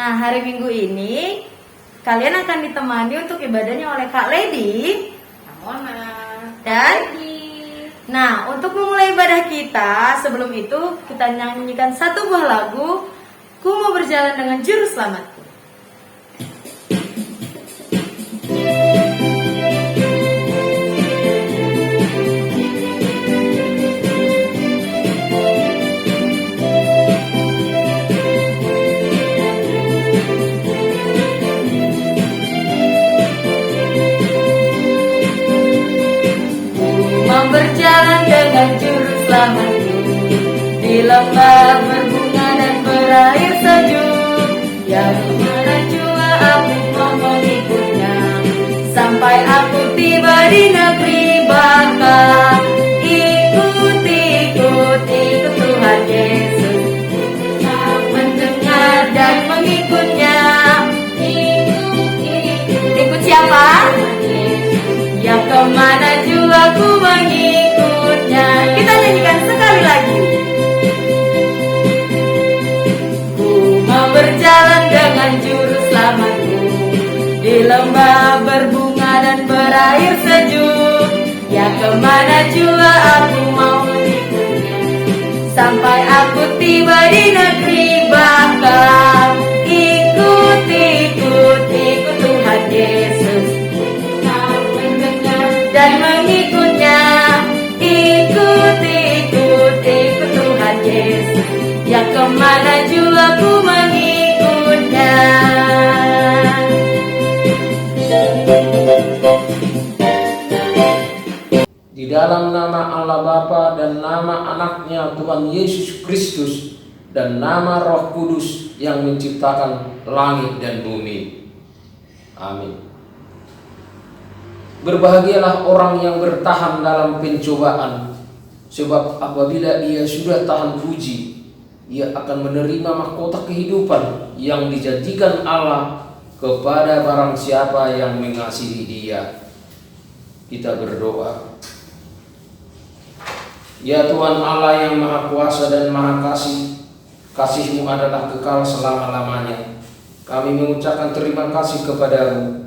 Nah, hari Minggu ini kalian akan ditemani untuk ibadahnya oleh Kak Lady dan nah, untuk memulai ibadah kita, sebelum itu kita nyanyikan satu buah lagu, Ku Mau Berjalan Dengan Juru Selamatku. Berjalan dengan juru selamatku di lembah berbunga dan berair sejuk, yang mana jua aku mau mengikutnya sampai aku tiba di negeri baka. Ikut Tuhan Yesus, mendengar dan mengikutnya. Ikut siapa? Ya, kemana jua ku mengikutnya. Kita nyanyikan sekali lagi. Ku mau berjalan dengan juru selamatku di lembah berbunga dan berair sejuk, ya kemana jua aku mau mengikutnya sampai aku tiba di negeri baka. Ikut Tuhan Yesus dan mengikutnya. Ikut Tuhan Yesus, ya kemana jua ku mengikutnya. Di dalam nama Allah Bapa dan nama anaknya Tuhan Yesus Kristus dan nama Roh Kudus yang menciptakan langit dan bumi. Amin. Berbahagialah orang yang bertahan dalam pencobaan, sebab apabila ia sudah tahan uji, ia akan menerima mahkota kehidupan yang dijanjikan Allah kepada barang siapa yang mengasihi Dia. Kita berdoa. Ya Tuhan Allah yang Maha Kuasa dan Maha Kasih, kasih-Mu adalah kekal selama-lamanya. Kami mengucapkan terima kasih kepadamu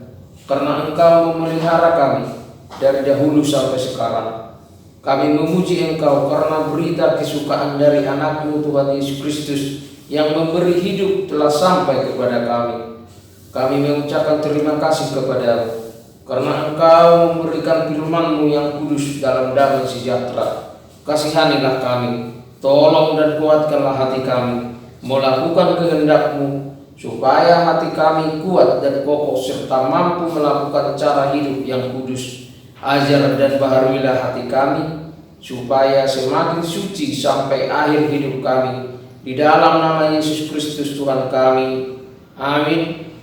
karena Engkau memelihara kami dari dahulu sampai sekarang. Kami memuji Engkau karena berita kesukaan dari anak-Mu Tuhan Yesus Kristus yang memberi hidup telah sampai kepada kami. Kami mengucapkan terima kasih kepadamu karena Engkau memberikan firman-Mu yang kudus dalam damai sejahtera. Kasihanilah kami, tolong dan kuatkanlah hati kami melakukan kehendak-Mu, supaya hati kami kuat dan kokoh serta mampu melakukan cara hidup yang kudus. Ajar dan baharuilah hati kami supaya semakin suci sampai akhir hidup kami. Di dalam nama Yesus Kristus Tuhan kami. Amin.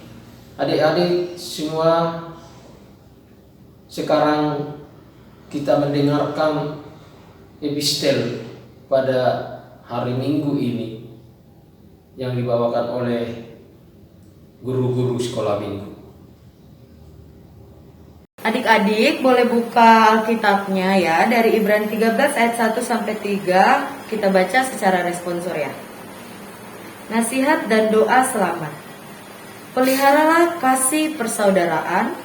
Adik-adik semua, sekarang kita mendengarkan epistel pada hari Minggu ini yang dibawakan oleh guru-guru sekolah minggu. Adik-adik boleh buka Alkitabnya ya, dari Ibrani 13 ayat 1 sampai 3. Kita baca secara responsorial. Nasihat dan doa selamat. Peliharalah kasih persaudaraan.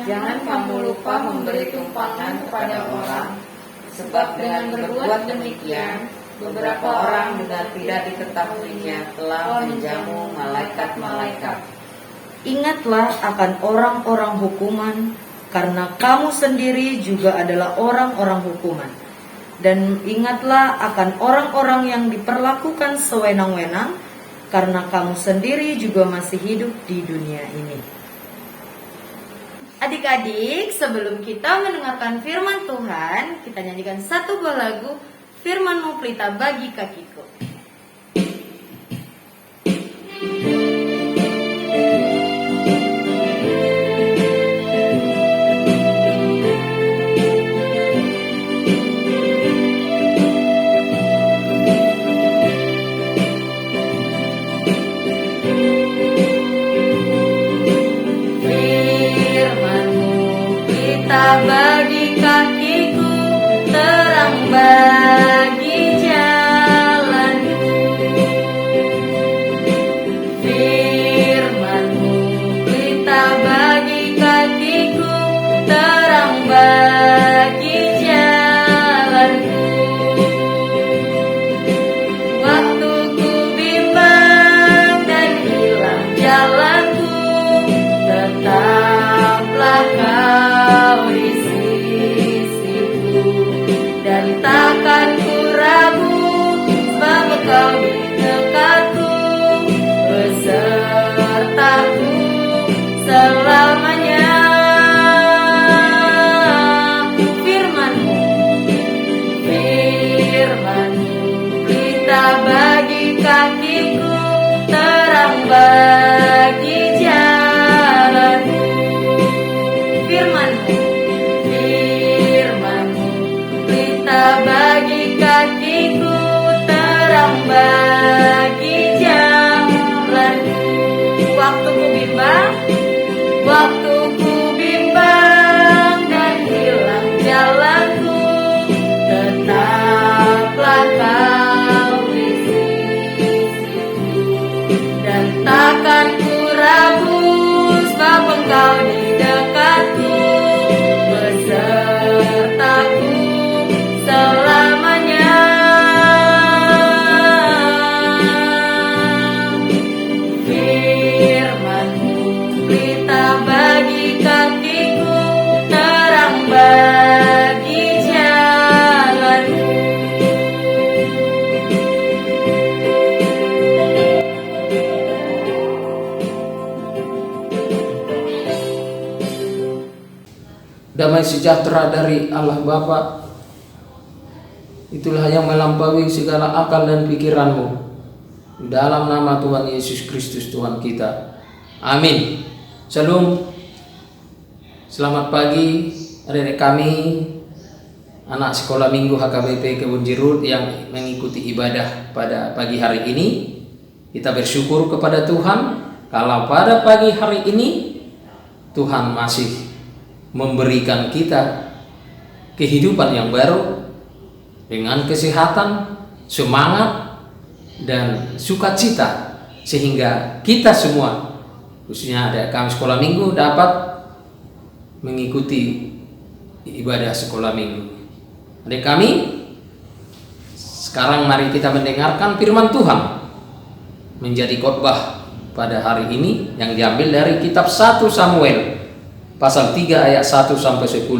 Jangan kamu lupa memberi tumpangan kepada orang, sebab dengan berbuat demikian beberapa orang dengan tidak diketahuinya telah menjamu malaikat-malaikat. Ingatlah akan orang-orang hukuman, karena kamu sendiri juga adalah orang-orang hukuman. Dan ingatlah akan orang-orang yang diperlakukan sewenang-wenang, karena kamu sendiri juga masih hidup di dunia ini. Adik-adik, sebelum kita mendengarkan firman Tuhan, kita nyanyikan satu buah lagu, Firman-Mu Pelita Bagi Kakiku. Bagi kakiku, terang bagi jalan. kakiku, terang bagi jalanku. Firman-Mu, Firman-Mu, pelita bagi kakiku, terang bagi jalanku. Waktu ku bimbang, waktu ku bimbang dan hilang jalanku, tetaplah Kau di sisiku, dan takkan ku ragu sebab Engkau di dekatku, besertaku selamanya. Firman-Mu, pelita bagi kakiku, terang bagi jalanku. Damai sejahtera dari Allah Bapa, itulah yang melampaui segala akal dan pikiranmu. Dalam nama Tuhan Yesus Kristus Tuhan kita. Amin. Shalom. Selamat pagi adik-adik kami, anak sekolah minggu HKBP Kebun Jeruk yang mengikuti ibadah pada pagi hari ini. Kita bersyukur kepada Tuhan kalau pada pagi hari ini Tuhan masih memberikan kita kehidupan yang baru dengan kesehatan, semangat, dan sukacita, sehingga kita semua, khususnya adik kami sekolah minggu, dapat mengikuti ibadah sekolah minggu. Adik kami, sekarang mari kita mendengarkan firman Tuhan menjadi khotbah pada hari ini yang diambil dari kitab 1 Samuel pasal 3 ayat 1 sampai 10.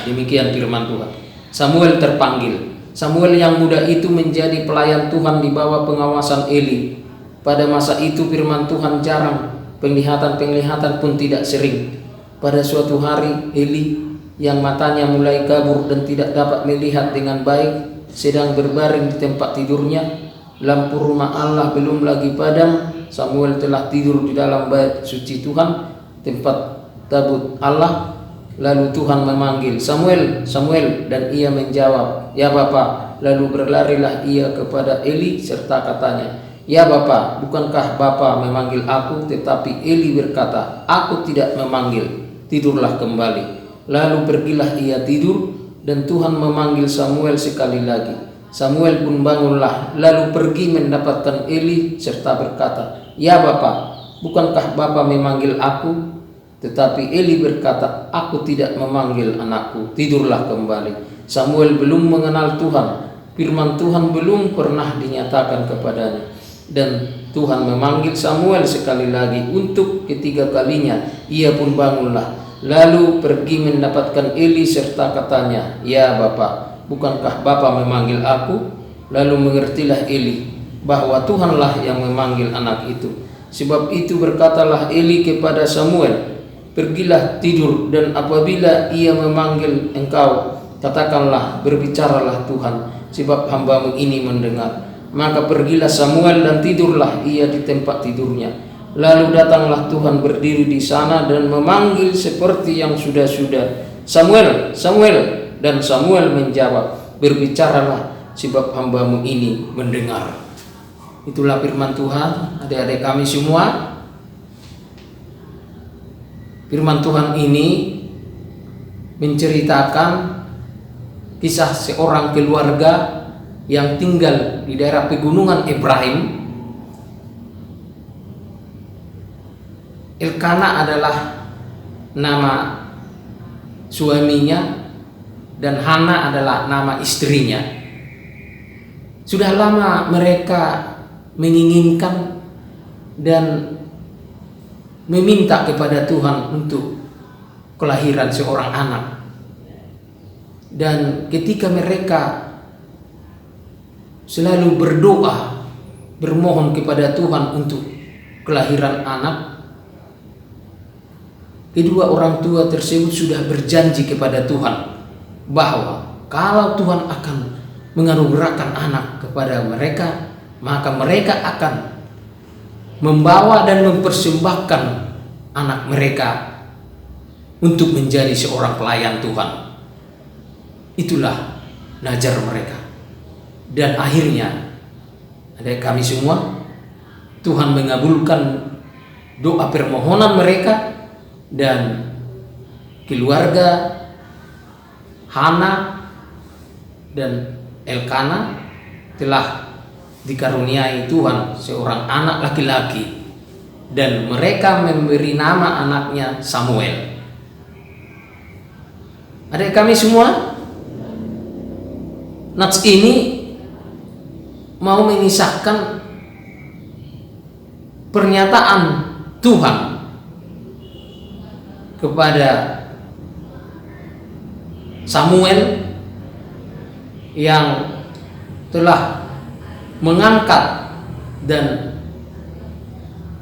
Demikian firman Tuhan. Samuel terpanggil. Samuel yang muda itu menjadi pelayan Tuhan di bawah pengawasan Eli. Pada masa itu firman Tuhan jarang, penglihatan-penglihatan pun tidak sering. Pada suatu hari Eli yang matanya mulai kabur dan tidak dapat melihat dengan baik sedang berbaring di tempat tidurnya. Lampu rumah Allah belum lagi padam. Samuel telah tidur di dalam bait suci Tuhan, tempat tabut Allah. Lalu Tuhan memanggil, Samuel, Samuel, dan ia menjawab, ya Bapa. Lalu berlarilah ia kepada Eli serta katanya, ya Bapa, bukankah Bapa memanggil aku? Tetapi Eli berkata, aku tidak memanggil, tidurlah kembali. Lalu pergilah ia tidur, dan Tuhan memanggil Samuel sekali lagi. Samuel pun bangunlah, lalu pergi mendapatkan Eli serta berkata, ya Bapa, bukankah Bapa memanggil aku? Tetapi Eli berkata, aku tidak memanggil anakku, tidurlah kembali. Samuel belum mengenal Tuhan, firman Tuhan belum pernah dinyatakan kepadanya. Dan Tuhan memanggil Samuel sekali lagi untuk ketiga kalinya. Ia pun bangunlah, lalu pergi mendapatkan Eli serta katanya, ya Bapa, bukankah Bapa memanggil aku? Lalu mengertilah Eli bahwa Tuhanlah yang memanggil anak itu. Sebab itu berkatalah Eli kepada Samuel, pergilah tidur, dan apabila ia memanggil engkau, katakanlah, berbicaralah Tuhan, sebab hamba-Mu ini mendengar. Maka pergilah Samuel dan tidurlah ia di tempat tidurnya. Lalu datanglah Tuhan berdiri di sana dan memanggil seperti yang sudah-sudah, Samuel, Samuel. Dan Samuel menjawab, berbicaralah, sebab hamba-Mu ini mendengar. Itulah firman Tuhan, adik-adik kami semua. Firman Tuhan ini menceritakan kisah seorang keluarga yang tinggal di daerah pegunungan Efraim. Elkana adalah nama suaminya dan Hana adalah nama istrinya. Sudah lama mereka menginginkan dan meminta kepada Tuhan untuk kelahiran seorang anak. Dan ketika mereka selalu berdoa, bermohon kepada Tuhan untuk kelahiran anak, kedua orang tua tersebut sudah berjanji kepada Tuhan bahwa kalau Tuhan akan menganugerahkan anak kepada mereka, maka mereka akan membawa dan mempersembahkan anak mereka untuk menjadi seorang pelayan Tuhan. Itulah najar mereka. Dan akhirnya, adik kami semua, Tuhan mengabulkan doa permohonan mereka, dan keluarga Hana dan Elkana telah dikaruniai Tuhan seorang anak laki-laki, dan mereka memberi nama anaknya Samuel. Adik kami semua, nats ini mau mengisahkan pernyataan Tuhan kepada Samuel yang telah mengangkat dan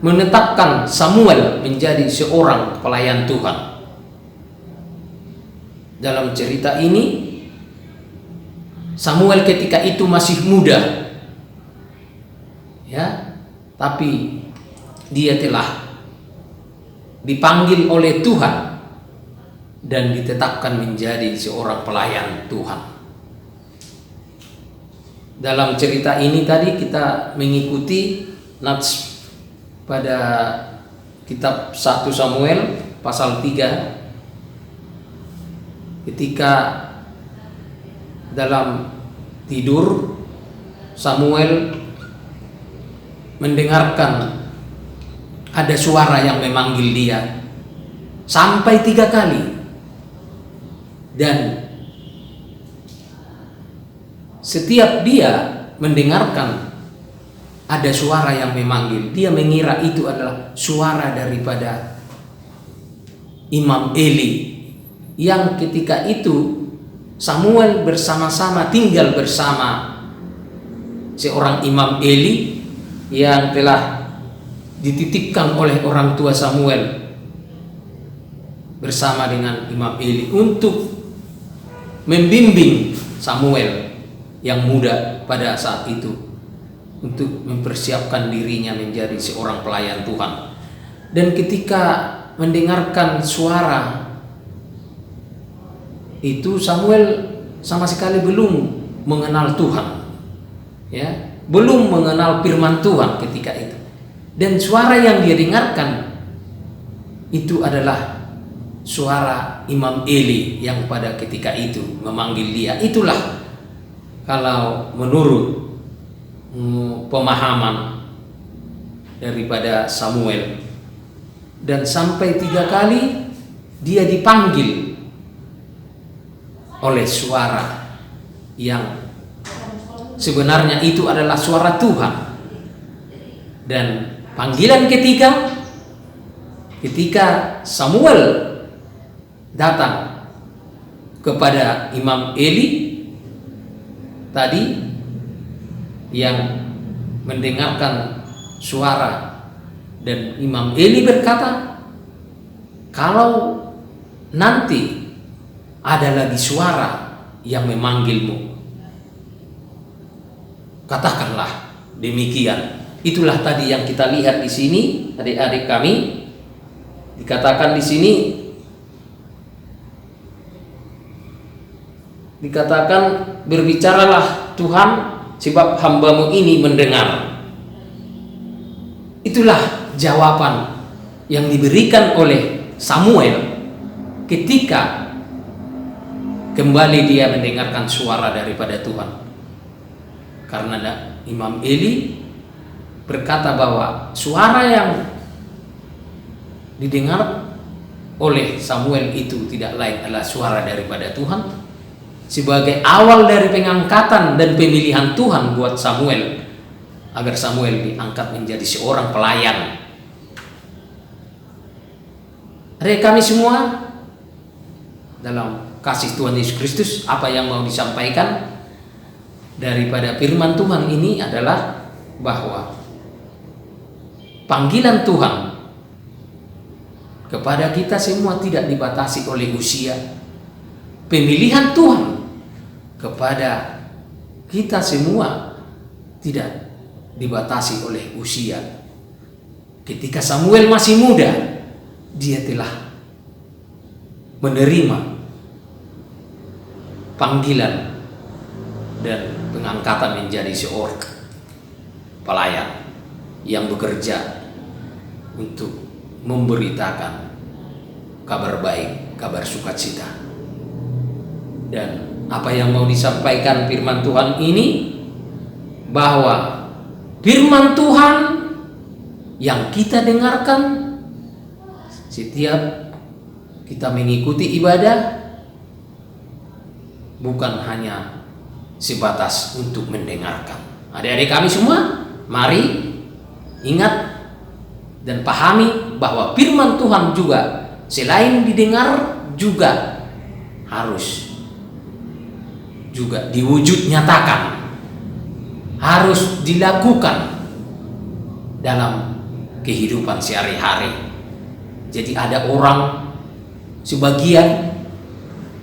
menetapkan Samuel menjadi seorang pelayan Tuhan. Dalam cerita ini, Samuel ketika itu masih muda, ya, tapi dia telah dipanggil oleh Tuhan dan ditetapkan menjadi seorang pelayan Tuhan. Dalam cerita ini tadi kita mengikuti nats pada kitab 1 Samuel pasal 3, ketika dalam tidur Samuel mendengarkan ada suara yang memanggil dia sampai 3 kali, dan setiap dia mendengarkan ada suara yang memanggil, dia mengira itu adalah suara daripada Imam Eli, yang ketika itu Samuel bersama-sama tinggal bersama seorang Imam Eli yang telah dititipkan oleh orang tua Samuel bersama dengan Imam Eli untuk membimbing Samuel yang muda pada saat itu untuk mempersiapkan dirinya menjadi seorang pelayan Tuhan. Dan ketika mendengarkan suara itu, Samuel sama sekali belum mengenal Tuhan, ya, belum mengenal firman Tuhan ketika itu. Dan suara yang dia dengarkan itu adalah suara Imam Eli yang pada ketika itu memanggil dia. Itulah kalau menurut pemahaman daripada Samuel. Dan sampai 3 kali dia dipanggil oleh suara yang sebenarnya itu adalah suara Tuhan. Dan panggilan ketiga, ketika Samuel datang kepada Imam Eli tadi yang mendengarkan suara, dan Imam Eli berkata, kalau nanti ada lagi suara yang memanggilmu, katakanlah demikian. Itulah tadi yang kita lihat di sini, adik-adik kami. Dikatakan di sini, dikatakan berbicaralah Tuhan sebab hambamu ini mendengar. Itulah jawaban yang diberikan oleh Samuel ketika kembali dia mendengarkan suara daripada Tuhan. Karena Imam Eli berkata bahwa suara yang didengar oleh Samuel itu tidak lain adalah suara daripada Tuhan, sebagai awal dari pengangkatan dan pemilihan Tuhan buat Samuel, agar Samuel diangkat menjadi seorang pelayan. Adik kami semua, dalam kasih Tuhan Yesus Kristus, apa yang mau disampaikan daripada firman Tuhan ini adalah bahwa panggilan Tuhan kepada kita semua tidak dibatasi oleh usia. Pemilihan Tuhan kepada kita semua tidak dibatasi oleh usia. Ketika Samuel masih muda, dia telah menerima panggilan dan pengangkatan menjadi seorang pelayan yang bekerja untuk memberitakan kabar baik, kabar sukacita. Dan apa yang mau disampaikan firman Tuhan ini, bahwa firman Tuhan yang kita dengarkan setiap kita mengikuti ibadah bukan hanya sebatas untuk mendengarkan. Adik-adik kami semua, mari ingat dan pahami bahwa firman Tuhan juga selain didengar juga harus juga diwujud nyatakan, harus dilakukan dalam kehidupan sehari-hari. Jadi ada orang sebagian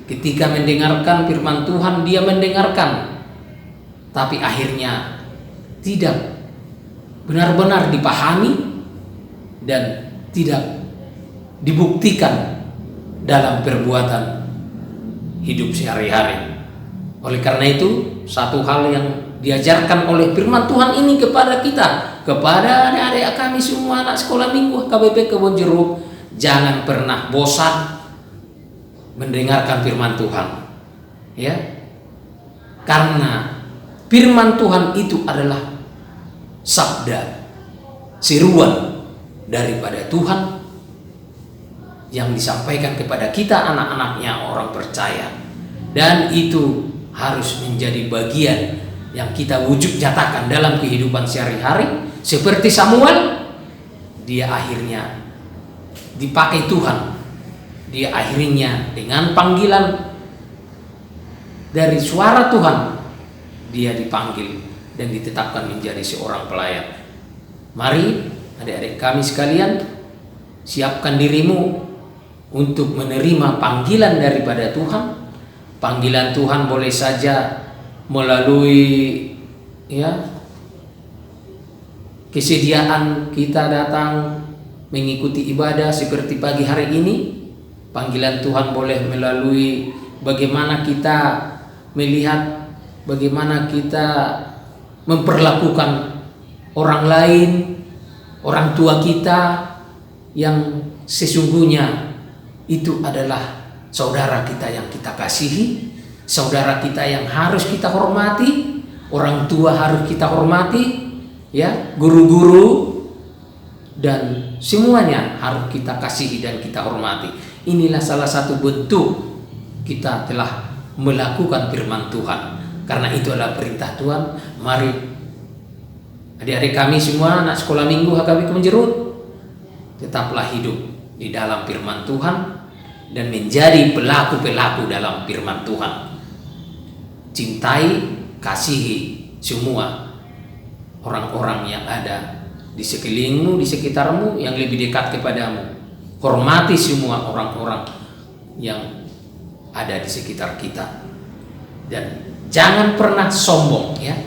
ketika mendengarkan firman Tuhan, dia mendengarkan, tapi akhirnya tidak benar-benar dipahami dan tidak dibuktikan dalam perbuatan hidup sehari-hari. Oleh karena itu, satu hal yang diajarkan oleh firman Tuhan ini kepada kita, kepada adik-adik kami semua anak sekolah minggu KBP Kebon Jeruk, jangan pernah bosan mendengarkan firman Tuhan, ya. Karena firman Tuhan itu adalah sabda, seruan daripada Tuhan yang disampaikan kepada kita anak-anaknya orang percaya, dan itu harus menjadi bagian yang kita wujud nyatakan dalam kehidupan sehari-hari. Seperti Samuel, dia akhirnya dipakai Tuhan, dia akhirnya dengan panggilan dari suara Tuhan, dia dipanggil dan ditetapkan menjadi seorang pelayan. Mari adik-adik kami sekalian, siapkan dirimu untuk menerima panggilan daripada Tuhan. Panggilan Tuhan boleh saja melalui kesediaan kita datang mengikuti ibadah seperti pagi hari ini. Panggilan Tuhan boleh melalui bagaimana kita melihat, bagaimana kita memperlakukan orang lain, orang tua kita yang sesungguhnya itu adalah saudara kita yang kita kasihi, saudara kita yang harus kita hormati, orang tua harus kita hormati, ya, guru-guru dan semuanya harus kita kasihi dan kita hormati. Inilah salah satu bentuk kita telah melakukan firman Tuhan. Karena itu adalah perintah Tuhan. Mari adik-adik kami semua anak sekolah minggu HKB Kebon Jeruk, tetaplah hidup di dalam firman Tuhan dan menjadi pelaku-pelaku dalam firman Tuhan. Cintai, kasihi semua orang-orang yang ada di sekelilingmu, di sekitarmu yang lebih dekat kepadamu. Hormati semua orang-orang yang ada di sekitar kita. Dan jangan pernah sombong, ya.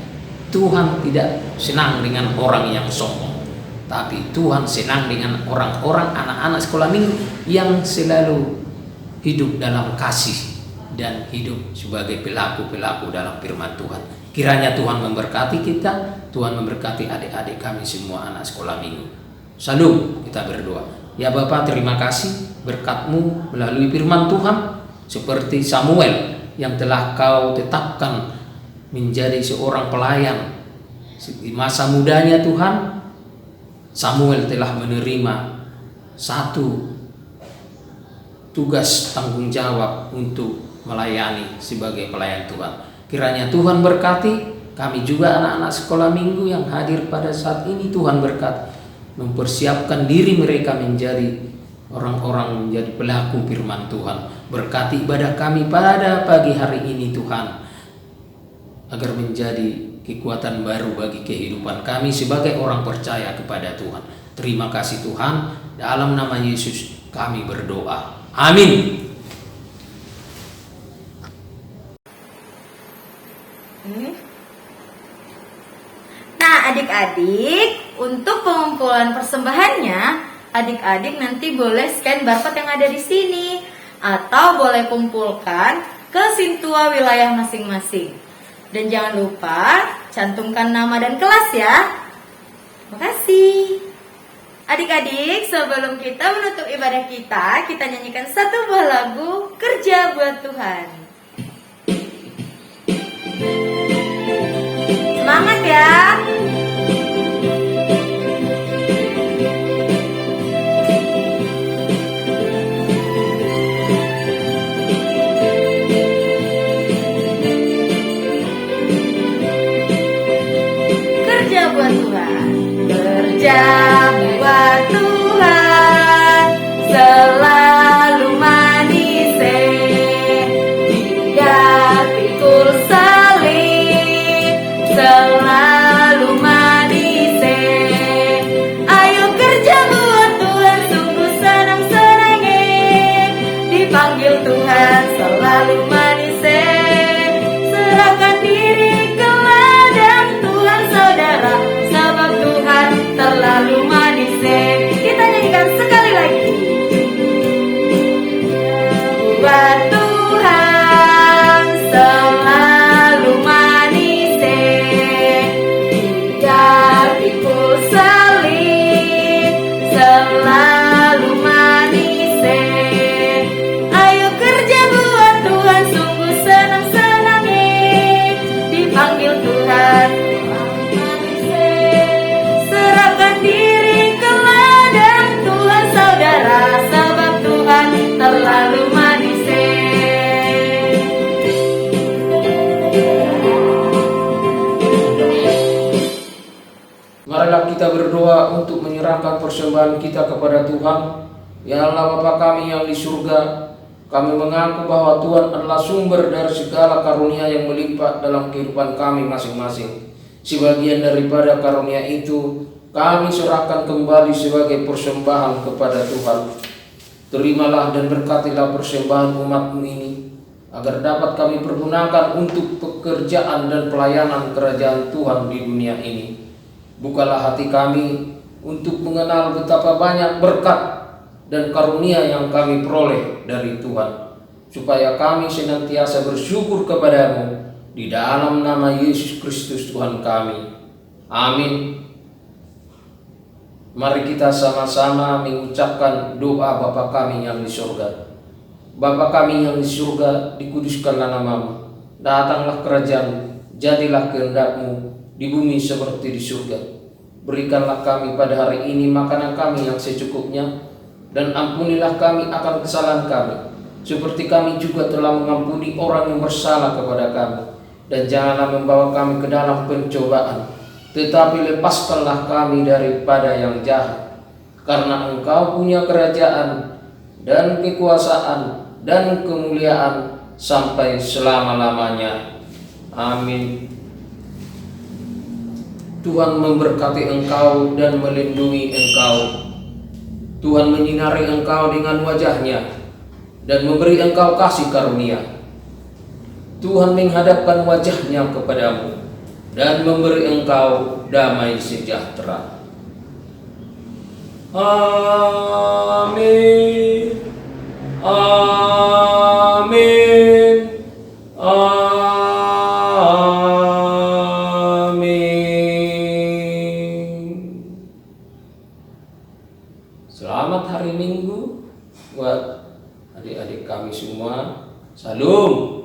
Tuhan tidak senang dengan orang yang sombong, tapi Tuhan senang dengan orang-orang anak-anak sekolah minggu yang selalu hidup dalam kasih dan hidup sebagai pelaku-pelaku dalam firman Tuhan. Kiranya Tuhan memberkati kita, Tuhan memberkati adik-adik kami semua anak sekolah minggu. Salam, kita berdoa. Ya Bapa, terima kasih berkat-Mu melalui firman Tuhan, seperti Samuel yang telah Kau tetapkan menjadi seorang pelayan di masa mudanya. Tuhan, Samuel telah menerima satu tugas tanggung jawab untuk melayani sebagai pelayan Tuhan. Kiranya Tuhan berkati kami juga anak-anak sekolah minggu yang hadir pada saat ini. Tuhan berkati, mempersiapkan diri mereka menjadi orang-orang menjadi pelaku firman Tuhan. Berkati ibadah kami pada pagi hari ini Tuhan, agar menjadi kekuatan baru bagi kehidupan kami sebagai orang percaya kepada Tuhan. Terima kasih Tuhan, dalam nama Yesus kami berdoa. Amin. Nah, Nah, adik-adik, untuk pengumpulan persembahannya, adik-adik nanti boleh scan barcode yang ada di sini atau boleh kumpulkan ke Sintua wilayah masing-masing. Dan jangan lupa cantumkan nama dan kelas ya. Makasih. Adik-adik, sebelum kita menutup ibadah kita nyanyikan satu buah lagu Kerja Buat Tuhan. Semangat ya. Kerja buat Tuhan. Kerja buat Tuhan selalu manis, tidak pikul salib, selalu manis. Ayo kerja buat Tuhan, sungguh senang-senang, dipanggil Tuhan selalu manis. Serahkan diri ke ladang Tuhan saudara, sebab Tuhan terlalu manis. Kita nyanyikan sekali lagi. Buat Tuhan selalu manis, tidak pikul salib, selalu manis. Ayo kerja buat Tuhan, sungguh senang-senang, dipanggil Tuhan manis. Serahkan diri ke ladang Tuhan saudara, sebab Tuhan terlalu manis. Marilah kita berdoa untuk menyerahkan persembahan kita kepada Tuhan. Ya Allah Bapa kami yang di surga, kami mengaku bahwa Tuhan adalah sumber dari segala karunia yang melimpah dalam kehidupan kami masing-masing. Sebagian daripada karunia itu kami serahkan kembali sebagai persembahan kepada Tuhan. Terimalah dan berkatilah persembahan umat-Mu ini, agar dapat kami pergunakan untuk pekerjaan dan pelayanan kerajaan Tuhan di dunia ini. Bukalah hati kami untuk mengenal betapa banyak berkat dan karunia yang kami peroleh dari Tuhan, supaya kami senantiasa bersyukur kepadamu di dalam nama Yesus Kristus Tuhan kami. Amin. Mari kita sama-sama mengucapkan doa Bapa kami yang di surga. Bapa kami yang di surga, dikuduskanlah namamu. Datanglah kerajaan, jadilah kehendak-Mu di bumi seperti di surga. Berikanlah kami pada hari ini makanan kami yang secukupnya, dan ampunilah kami akan kesalahan kami, seperti kami juga telah mengampuni orang yang bersalah kepada kami. Dan janganlah membawa kami ke dalam pencobaan, tetapi lepaskanlah kami daripada yang jahat. Karena Engkau punya kerajaan dan kekuasaan dan kemuliaan sampai selama-lamanya. Amin. Tuhan memberkati engkau dan melindungi engkau. Tuhan menyinari engkau dengan wajah-Nya dan memberi engkau kasih karunia. Tuhan menghadapkan wajah-Nya kepadamu dan memberi engkau damai sejahtera. Amin. Amin. Selamat hari Minggu buat adik-adik kami semua. Salam.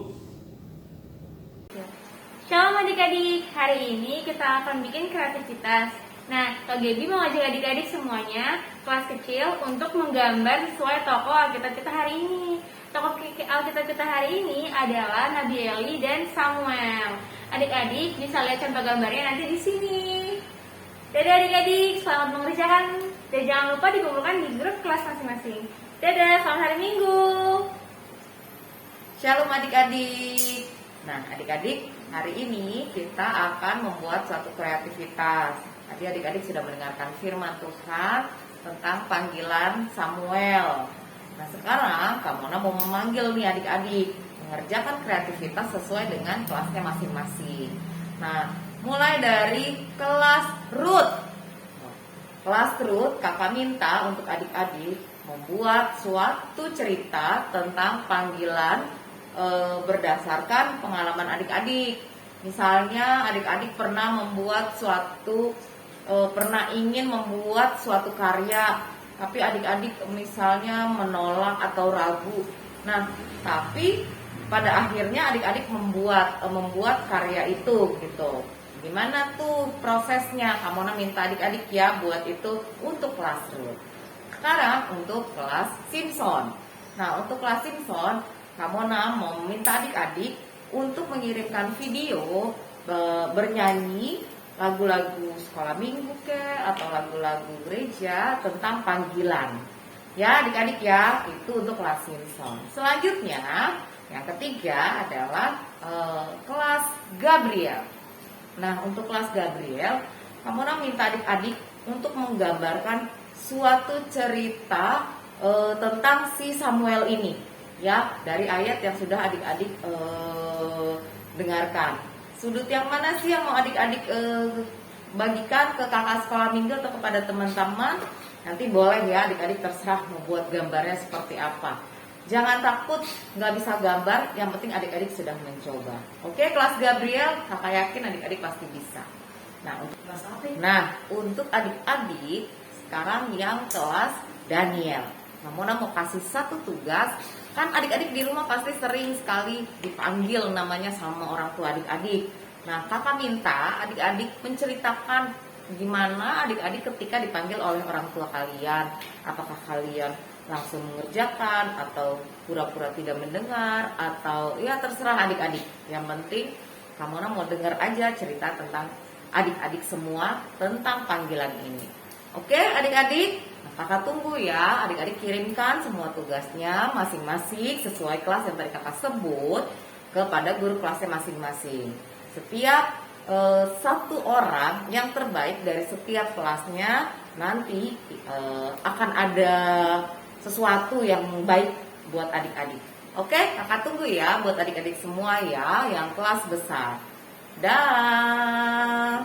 Shalom adik-adik, hari ini kita akan bikin kreativitas. Nah, Kak Gaby mau ngajak adik-adik semuanya kelas kecil untuk menggambar sesuai tokoh Alkitab kita hari ini. Tokoh Alkitab kita hari ini adalah Nabi Eli dan Samuel. Adik-adik bisa lihat contoh gambarnya nanti di sini. Dadah adik-adik, selamat mengerjakan. Dan jangan lupa dikumpulkan di grup kelas masing-masing. Dadah, selamat hari Minggu. Shalom adik-adik. Nah adik-adik, hari ini kita akan membuat suatu kreativitas. Tadi adik-adik sudah mendengarkan firman Tuhan tentang panggilan Samuel. Nah sekarang Kak Mona mau memanggil nih adik-adik mengerjakan kreativitas sesuai dengan kelasnya masing-masing. Nah mulai dari kelas root. Kelas root, kakak minta untuk adik-adik membuat suatu cerita tentang panggilan berdasarkan pengalaman adik-adik. Misalnya adik-adik pernah ingin membuat suatu karya, tapi adik-adik misalnya menolak atau ragu. Nah, tapi pada akhirnya adik-adik membuat karya itu gitu. Gimana tuh prosesnya? Kamona minta adik-adik ya buat itu untuk kelas root. Sekarang untuk kelas Simpson. Nah, untuk kelas Simpson, Kamona mau minta adik-adik untuk mengirimkan video bernyanyi lagu-lagu sekolah minggu atau lagu-lagu gereja tentang panggilan. Ya, adik-adik ya, itu untuk kelas Simpson. Selanjutnya, yang ketiga adalah kelas Gabriel. Nah, untuk kelas Gabriel, Kamona minta adik-adik untuk menggambarkan suatu cerita tentang si Samuel ini, ya, dari ayat yang sudah adik-adik dengarkan. Sudut yang mana sih yang mau adik-adik bagikan ke kakak sekolah minggu atau kepada teman-teman? Nanti boleh ya, adik-adik terserah mau buat gambarnya seperti apa. Jangan takut nggak bisa gambar, yang penting adik-adik sudah mencoba. Oke, kelas Gabriel, kakak yakin adik-adik pasti bisa. Untuk adik-adik sekarang yang kelas Daniel, Mona mau kasih satu tugas. Kan adik-adik di rumah pasti sering sekali dipanggil namanya sama orang tua adik-adik. Nah, kakak minta adik-adik menceritakan gimana adik-adik ketika dipanggil oleh orang tua kalian. Apakah kalian langsung mengerjakan atau pura-pura tidak mendengar, atau ya terserah adik-adik. Yang penting Kamona mau dengar aja cerita tentang adik-adik semua tentang panggilan ini. Oke adik-adik, kakak tunggu ya. Adik-adik kirimkan semua tugasnya masing-masing sesuai kelas yang tadi kakak sebut kepada guru kelasnya masing-masing. Setiap satu orang yang terbaik dari setiap kelasnya nanti akan ada sesuatu yang baik buat adik-adik. Oke, kakak tunggu ya buat adik-adik semua ya yang kelas besar. Dah.